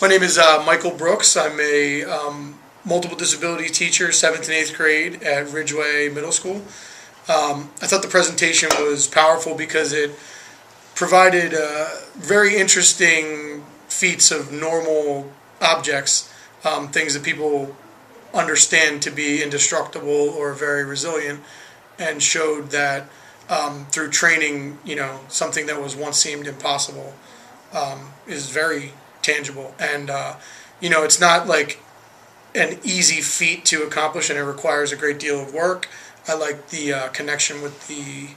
My name is Michael Brooks. I'm a multiple disability teacher, 7th and 8th grade at Ridgway Middle School. I thought the presentation was powerful because it provided very interesting feats of normal objects, things that people understand to be indestructible or very resilient, and showed that through training, something that was once seemed impossible is very tangible. And, it's not like an easy feat to accomplish, and it requires a great deal of work. I like the connection with the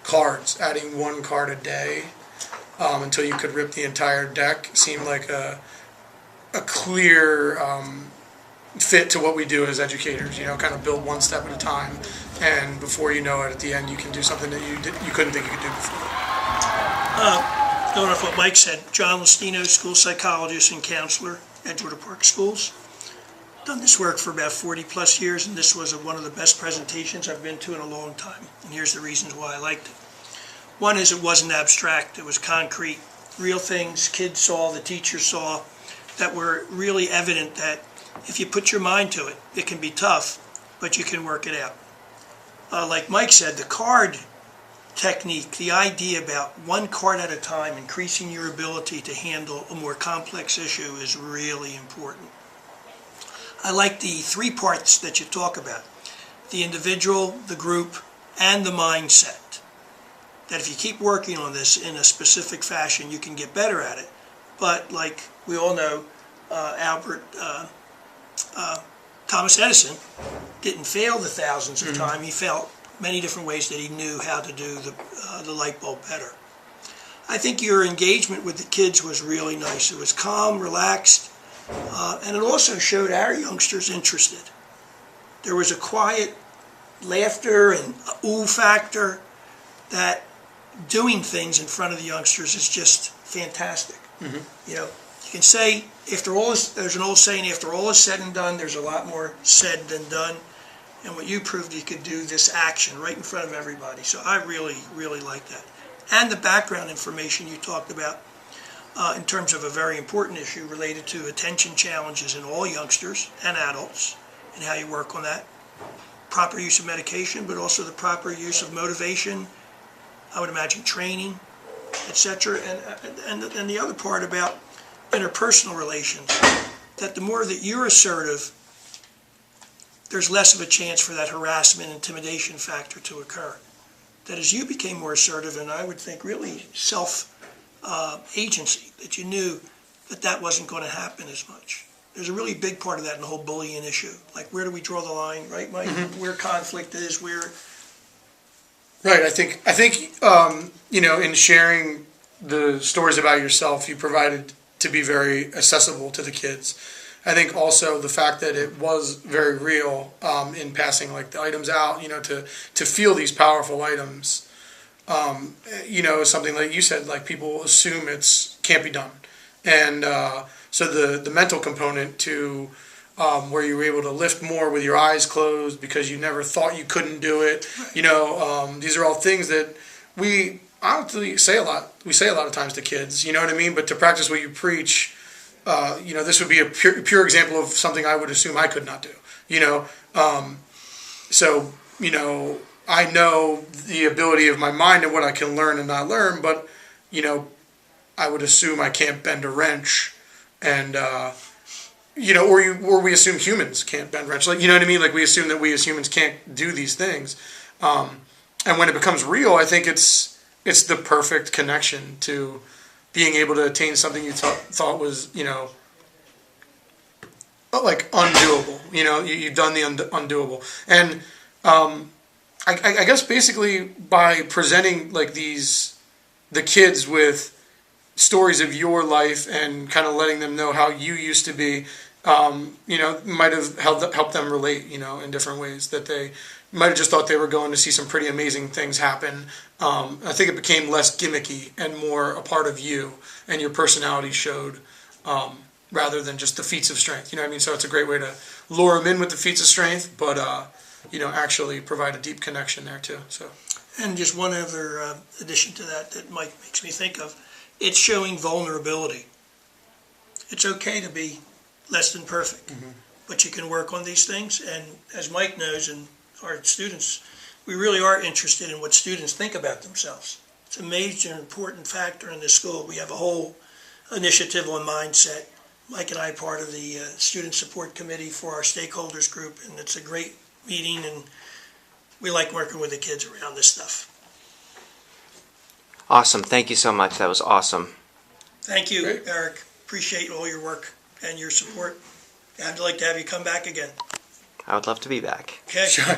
cards. Adding one card a day until you could rip the entire deck seemed like a clear fit to what we do as educators. Kind of build one step at a time, and before you know it, at the end, you can do something that you couldn't think you could do before. Going off what Mike said, John Listino, school psychologist and counselor, Edgewater Park Schools. Done this work for about 40 plus years, and this was one of the best presentations I've been to in a long time. And here's the reasons why I liked it. One is it wasn't abstract, it was concrete, real things kids saw, the teachers saw, that were really evident that if you put your mind to it, it can be tough, but you can work it out. Like Mike said, the card technique, the idea about one card at a time, increasing your ability to handle a more complex issue is really important. I like the three parts that you talk about: the individual, the group, and the mindset. That if you keep working on this in a specific fashion, you can get better at it. But like we all know, Thomas Edison didn't fail the thousands of times. He failed many different ways that he knew how to do the light bulb better. I think your engagement with the kids was really nice. It was calm, relaxed, and it also showed our youngsters interested. There was a quiet laughter and ooh factor that doing things in front of the youngsters is just fantastic. You can say, there's an old saying, after all is said and done, there's a lot more said than done. And what you proved, you could do this action right in front of everybody. So I really, really like that. And the background information you talked about in terms of a very important issue related to attention challenges in all youngsters and adults, and how you work on that. Proper use of medication, but also the proper use of motivation, I would imagine training, etc. And the other part about interpersonal relations, that the more that you're assertive, there's less of a chance for that harassment, intimidation factor to occur. That as you became more assertive, and I would think really self-agency, that you knew that wasn't going to happen as much. There's a really big part of that in the whole bullying issue. Like, where do we draw the line, right, Mike? Where conflict is, where... Right. I think in sharing the stories about yourself, you provided to be very accessible to the kids. I think also the fact that it was very real in passing like the items out, to feel these powerful items, something like you said, like people assume can't be done. And so the mental component to where you were able to lift more with your eyes closed because you never thought you couldn't do it. These are all things that we honestly say a lot. We say a lot of times to kids, you know what I mean? But to practice what you preach, this would be a pure example of something I would assume I could not do. I know the ability of my mind and what I can learn and not learn, but I would assume I can't bend a wrench, and or we assume humans can't bend wrench. Like, you know what I mean? Like, we assume that we as humans can't do these things, and when it becomes real, I think it's the perfect connection to being able to attain something you thought was, like undoable. You've done the undoable. And I guess basically by presenting like the kids with stories of your life and kind of letting them know how you used to be, might have helped them relate, in different ways, that they might have just thought they were going to see some pretty amazing things happen. I think it became less gimmicky and more a part of you, and your personality showed, rather than just the feats of strength. You know what I mean? So it's a great way to lure them in with the feats of strength, but actually provide a deep connection there too. So. And just one other addition to that Mike makes me think of, it's showing vulnerability. it's okay to be less than perfect, but you can work on these things. And as Mike knows, and our students, we really are interested in what students think about themselves. It's a major important factor in this school. We have a whole initiative on mindset. Mike and I are part of the student support committee for our stakeholders group, and it's a great meeting, and we like working with the kids around this stuff. Awesome. Thank you so much. That was awesome. Thank you, Great. Eric. Appreciate all your work and your support. I'd like to have you come back again. I would love to be back. Okay? Sure.